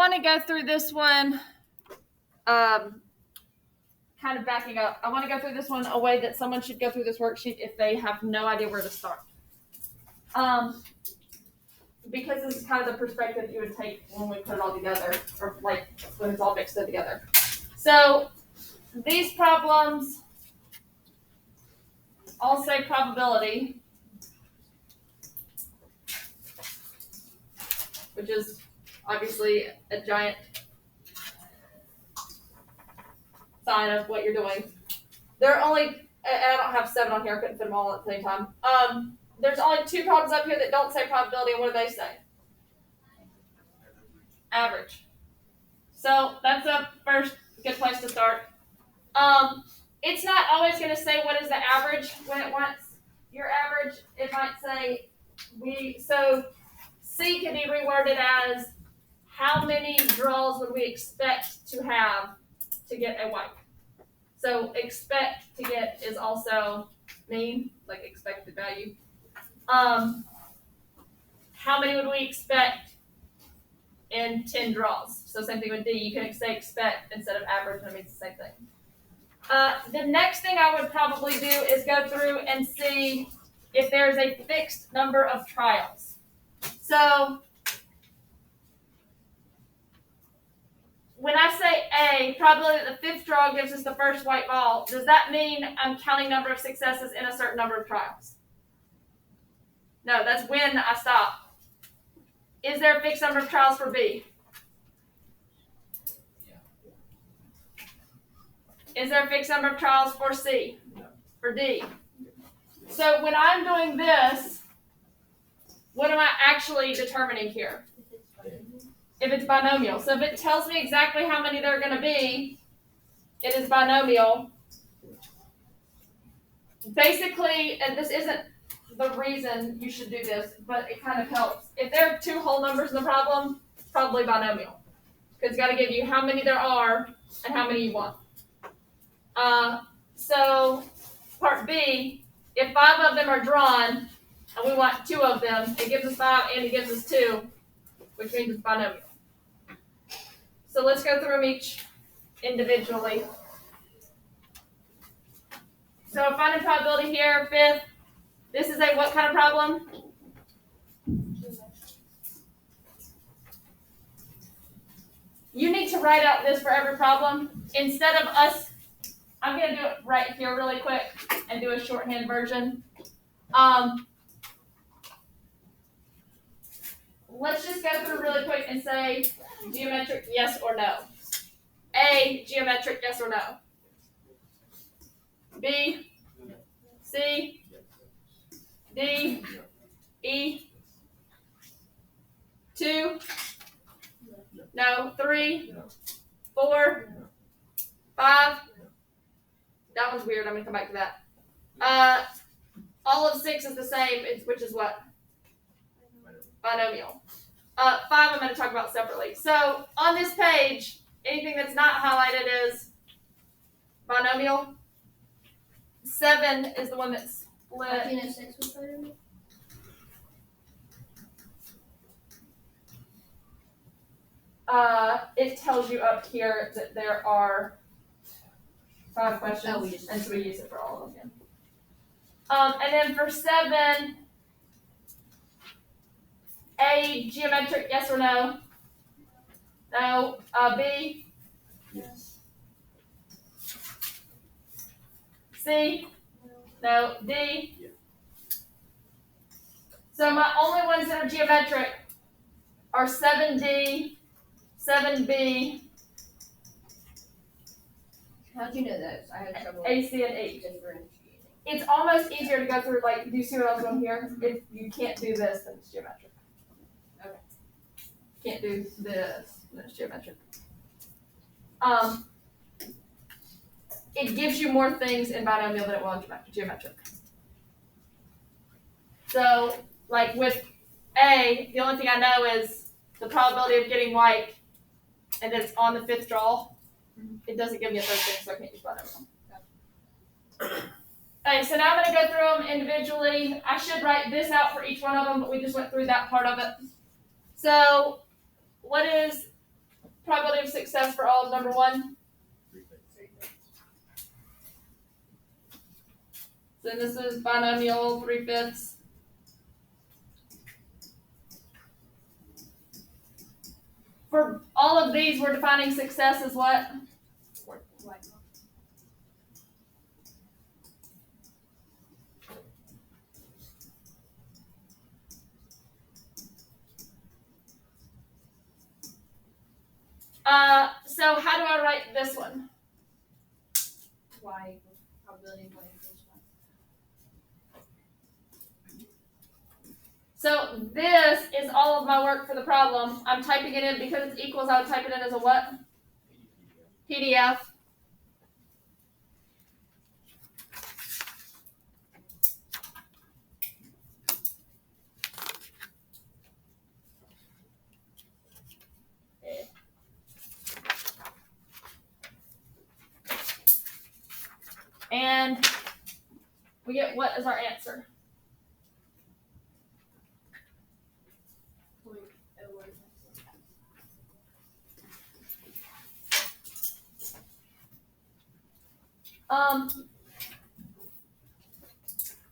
want to go through this one, kind of backing up. I want to go through this one a way that someone should go through this worksheet if they have no idea where to start. Because this is kind of the perspective you would take when we put it all together, or like when it's all mixed in together. So these problems all say probability, which is obviously a giant sign of what you're doing. There are only, and I don't have 7 on here, I couldn't fit them all at the same time. There's only 2 problems up here that don't say probability, and what do they say? Average. So that's a first good place to start. It's not always going to say what is the average when it wants your average. It might say so C can be reworded as how many draws would we expect to have to get a white. So expect to get is also mean, like expected value. How many would we expect in 10 draws? So same thing with D. You can say expect instead of average, and it means the same thing. The next thing I would probably do is go through and see if there's a fixed number of trials. So when I say A, probability that the 5th draw gives us the first white ball, does that mean I'm counting number of successes in a certain number of trials? No, that's when I stop. Is there a fixed number of trials for B? Is there a fixed number of trials for C? No. For D? So when I'm doing this, what am I actually determining here? If it's binomial. So if it tells me exactly how many there are going to be, it is binomial. Basically, and this isn't the reason you should do this, but it kind of helps. If there are 2 whole numbers in the problem, it's probably binomial. Because it's got to give you how many there are and how many you want. So part B, if 5 of them are drawn and we want 2 of them, it gives us 5 and it gives us 2, which means it's binomial. So let's go through them each individually. So finding probability here, 5th. This is a what kind of problem? You need to write out this for every problem. Instead of us, I'm going to do it right here really quick and do a shorthand version. Let's just go through really quick and say geometric yes or no. A, geometric yes or no. B, C, D, E, 2, no, 3, 4, 5. That one's weird. I'm going to come back to that. All of 6 is the same, which is what? Binomial. 5 I'm going to talk about separately. So on this page, anything that's not highlighted is binomial. 7 is the one that's split. 6 was binomial? It tells you up here that there are 5 questions, and so we use it for all of them. And then for 7, A, geometric, yes or no? No. B? Yes. C? No. D? Yeah. So my only ones that are geometric are 7D, 7B. How'd you know those? I had trouble. A, C, and E. Differentiating. It's almost easier to go through, like, do you see what I was doing here? If you can't do this, then it's geometric. Okay. Can't do this, then it's geometric. It gives you more things in binomial than it will in geometric. So, like with A, the only thing I know is the probability of getting white, and it's on the 5th draw. It doesn't give me a third thing, so I can't use binomial. Okay, so now I'm going to go through them individually. I should write this out for each one of them, but we just went through that part of it. So, what is probability of success for all of number 1? So this is binomial 3/5. For all of these, we're defining success as what? So how do I write this one? Y probability of y equals y. So this is all of my work for the problem. I'm typing it in because it's equals. I would type it in as a what? PDF. And we get what is our answer?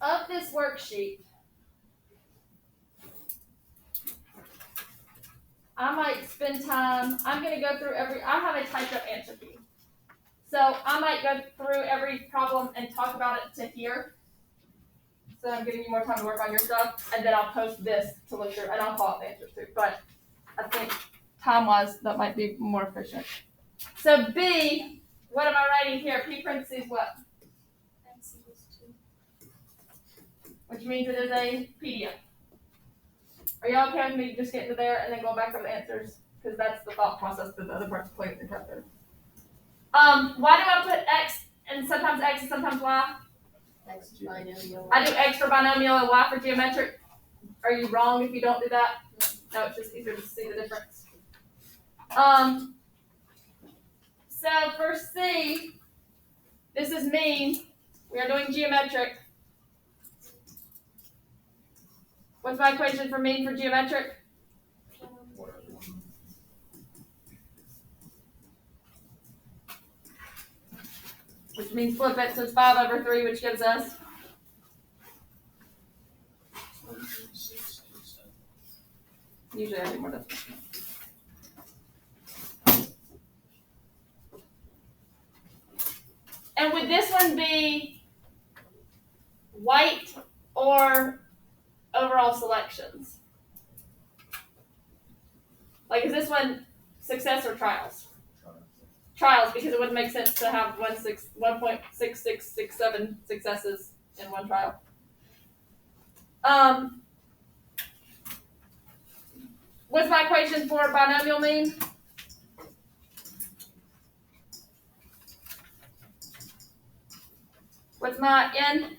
Of this worksheet, I might spend time, I'm going to go through I have a typed up answer key. So I might go through every problem and talk about it to here. So I'm giving you more time to work on your stuff, and then I'll post this to look through, and I'll call it the answers too. But I think time-wise, that might be more efficient. So B, what am I writing here? P parentheses what? X equals 2. Which means it is a PDF. Are y'all okay with me just getting to there and then going back over the answers? Because that's the thought process that the other parts play in there. Why do I put X and sometimes X and sometimes Y? X is binomial. I do X for binomial and Y for geometric. Are you wrong if you don't do that? No, it's just easier to see the difference. So for C, this is mean. We are doing geometric. What's my equation for mean for geometric? Which means flip it, so it's 5/3, which gives us usually I do more than And would this one be white or overall selections? Like, is this one success or trials? Trials, because it wouldn't make sense to have 1.6667 successes in one trial. What's my equation for binomial mean? What's my n?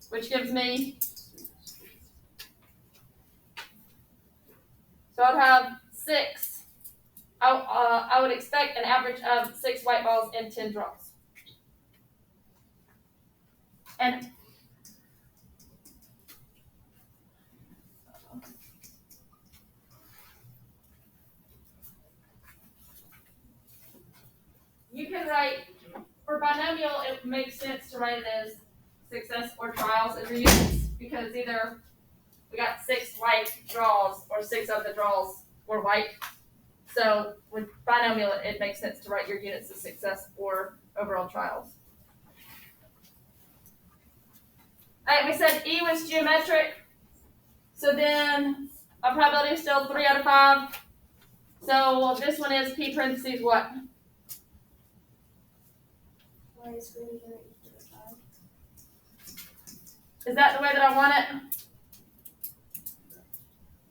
Which gives me, so I'd have 6. I would expect an average of 6 white balls and 10 draws. And you can write, for binomial, it makes sense to write it as success or trials as your units, because either we got 6 white draws or 6 of the draws were white. So with binomial, it makes sense to write your units as success or overall trials. All right, we said E was geometric. So then our probability is still 3 out of 5. So this one is P parentheses what? Y is greater than or equal to 5. Is that the way that I want it?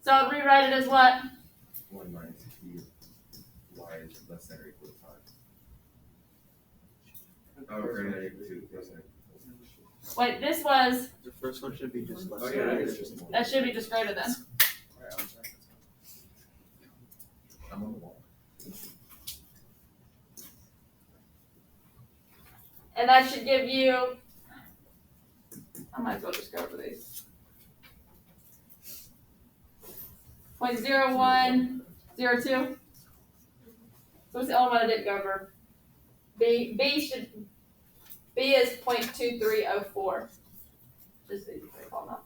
So I'll rewrite it as what? 1 minus P, Y is less than or equal to 5. Oh, greater than or equal to, less than or equal to. Wait, this was, The first one should be just less. Oh, yeah, it's just more. that should be just greater than. Alright, I'm sorry. I'm on the wall. And that should give you, I might as well just go over these. 0.0102. So what's the only one I didn't go over? B is 0.2304. Just so you can recall that.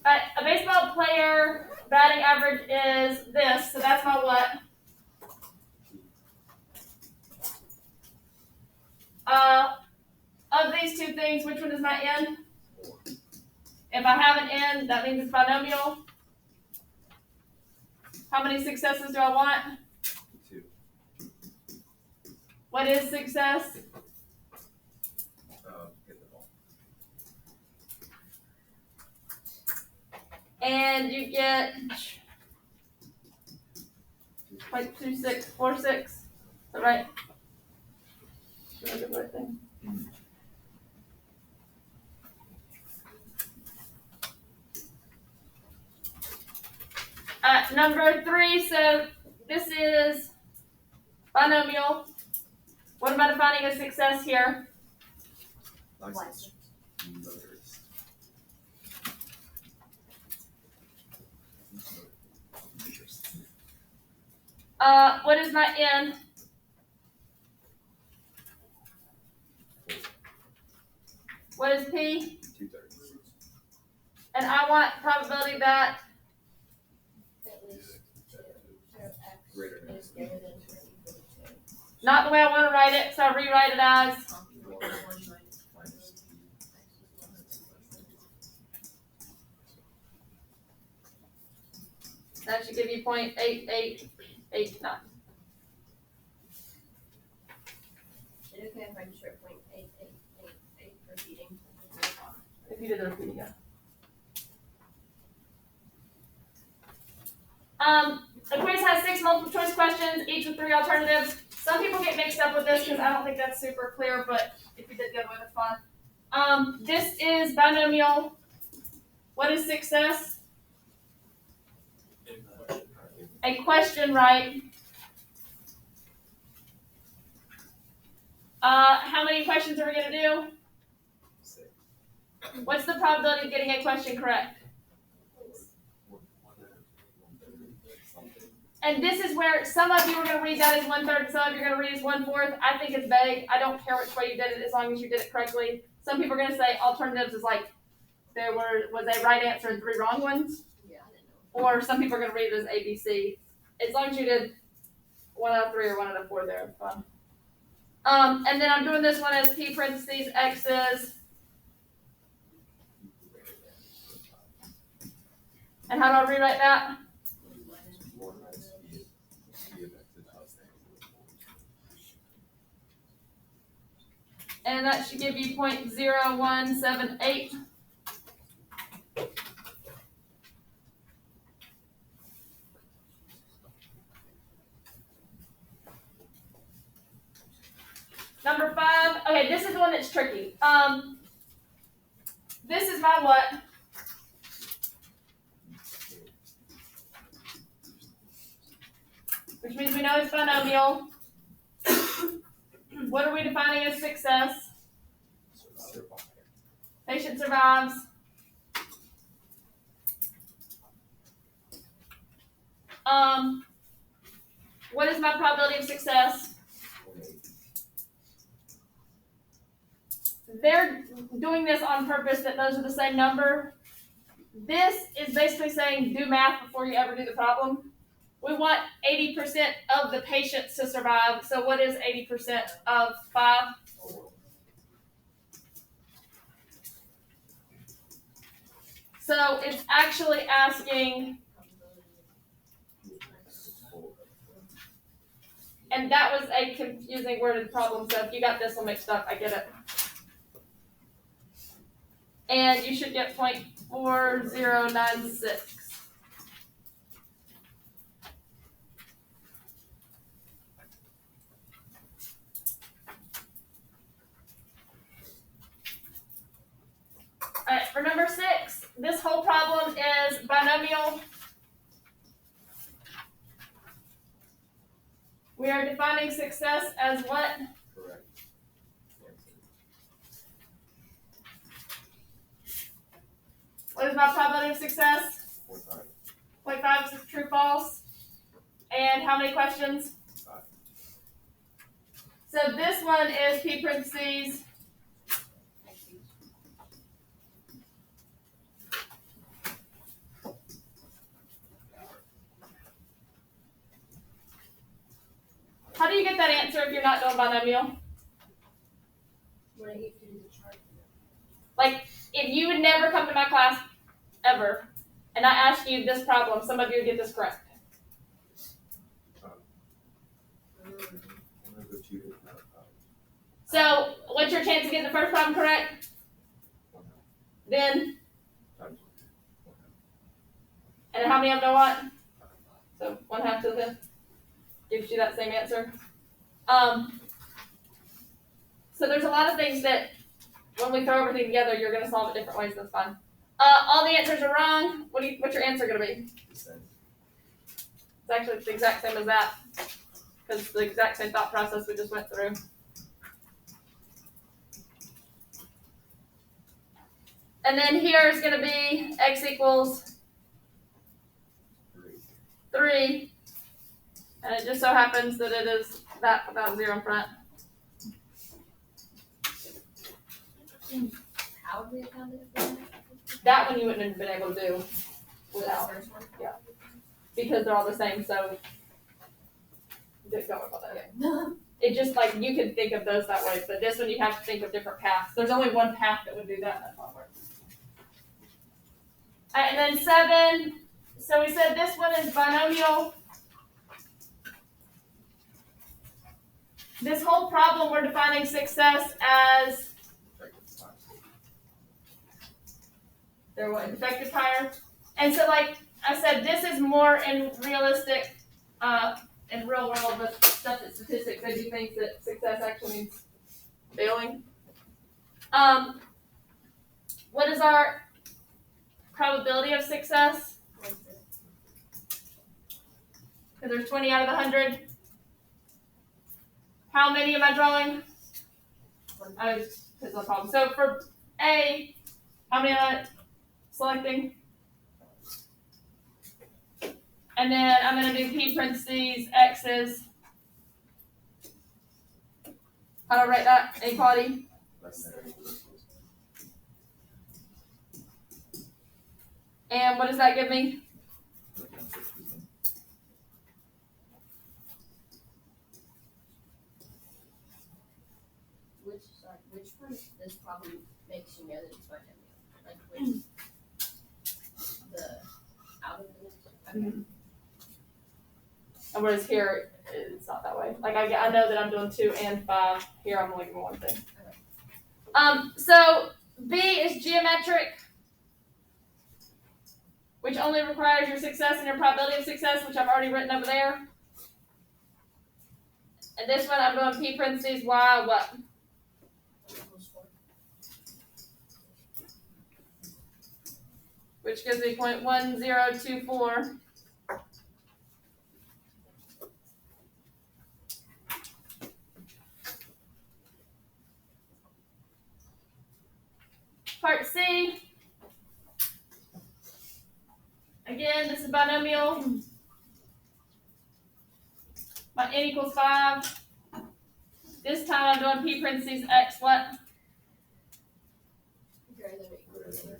Alright, a baseball player batting average is this, so that's my what? Of these two things, which one is my n? If I have an n, that means it's binomial. How many successes do I want? 2. What is success? Get the ball. And you get 0.2646. Is that right? Did I get the right thing? Number 3, so this is binomial. What am I defining as success here? License. Motorist. What is my n? What is p? 2/3. And I want probability that At least 2 of x Greater than. is greater than or equal to 2. not the way I want to write it, so I rewrite it as Minus P. that should give you 0.8889. Is it okay if I just write 0.8888 repeating? If you did the repeating, yeah. The quiz has 6 multiple choice questions, each with 3 alternatives. Some people get mixed up with this because I don't think that's super clear, but if you did the other way, that's fine. This is binomial. What is success? A question, right? How many questions are we going to do? 6. What's the probability of getting a question correct? And this is where some of you are going to read that as 1/3, some of you are going to read as 1/4. I think it's vague. I don't care which way you did it as long as you did it correctly. Some people are going to say alternatives is like there was a right answer and 3 wrong ones. Yeah, I didn't know. Or some people are going to read it as ABC. As long as you did 1 out of 3 or 1 out of 4 there, it's fun. And then I'm doing this one as P parentheses X's. And how do I rewrite that? 4 minus P. P of X is outstanding. And that should give you 0.0178. Number 5. Okay, this is the one that's tricky. This is my what? Which means we know it's binomial. What are we defining as success? Survive. Patient survives. What is my probability of success? 0.8. They're doing this on purpose that those are the same number. This is basically saying do math before you ever do the problem. We want 80% of the patients to survive. So what is 80% of 5? 4. So it's actually asking, and that was a confusing worded problem, so if you got this one mixed up, I get it. And you should get 0.4096. Alright, for number 6, this whole problem is binomial. We are defining success as what? Correct. What is my probability of success? 0.5. 0.5 is true, false. And how many questions? 5. So this one is P parentheses. How do you get that answer if you're not doing binomial? When I get to do the chart. Like, if you would never come to my class ever, and I ask you this problem, some of you would get this correct. I'm gonna go 2 to 5. So, what's your chance of getting the first problem correct? 1 Then, times 1. and how many of them do I want? So, 1/2 to the gives you that same answer. So there's a lot of things that when we throw everything together, you're going to solve it different ways. That's fine. All the answers are wrong. What's your answer going to be? It's actually the exact same as that, because it's the exact same thought process we just went through. And then here is going to be x equals 3. And it just so happens that it is that without a 0 in front. How would we have found it again? That one you wouldn't have been able to do The without, first one? Yeah. because they're all the same, so just don't worry about that yet. It just like you can think of those that way, but this one you have to think of different paths. There's only one path that would do that, and that's how it works. Alright, and then 7. So we said this one is binomial. This whole problem we're defining success as their what, defective tire. And so like I said, this is more in realistic, in real world, but stuff that statistics, they do think that success actually means failing. What is our probability of success? Because there's 20 out of the 100. How many am I drawing? Because of the problem. So for A, how many am I selecting? And then I'm going to do P parentheses, X's. How do I write that? Inequality. And what does that give me? Which one? This probably makes you know that it's binomial. Like which? The out of the. Okay. And whereas here, it's not that way. Like I know that I'm doing 2 and 5. Here I'm only doing one thing. So B is geometric, which only requires your success and your probability of success, which I've already written over there. And this one I'm doing P parentheses Y what? Which gives me 0.1024. Part C. Again, this is binomial. My n equals 5. This time I'm doing P parentheses X what? Greater than or equal to zero.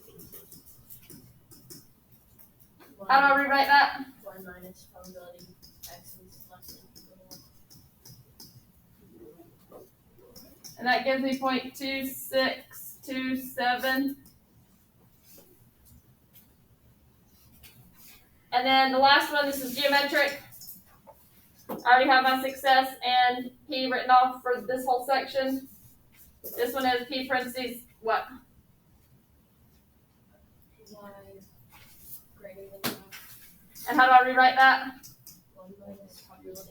How do I rewrite that? 1 minus probability X is less than equal to 1. And that gives me 0.2627. And then the last one, this is geometric. I already have my success and P written off for this whole section. This one is P parentheses what? Y greater than 5. And how do I rewrite that? 1 minus probability Y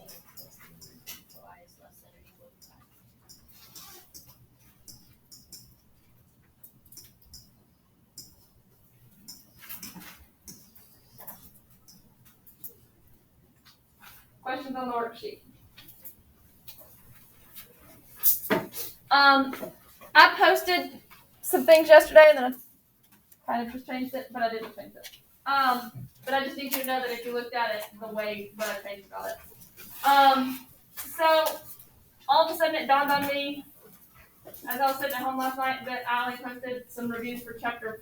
is less than or equal to 5. Questions on the worksheet. I posted some things yesterday and then kind of just changed it, but I didn't change it. But I just need you to know that if you looked at it the way what I changed about it. So all of a sudden it dawned on me as I was sitting at home last night that I only posted some reviews for chapter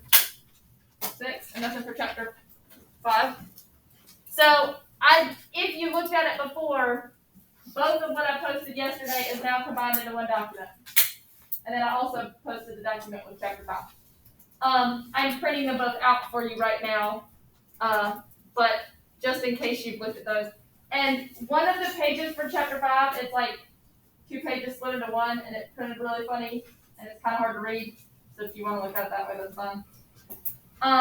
6 and nothing for chapter 5. So if you looked at it before, both of what I posted yesterday is now combined into one document. And then I also posted the document with chapter 5. I'm printing them both out for you right now, but just in case you've looked at those. And one of the pages for chapter 5, it's like 2 pages split into one, and it's printed really funny, and it's kind of hard to read. So if you want to look at it that way, that's fine.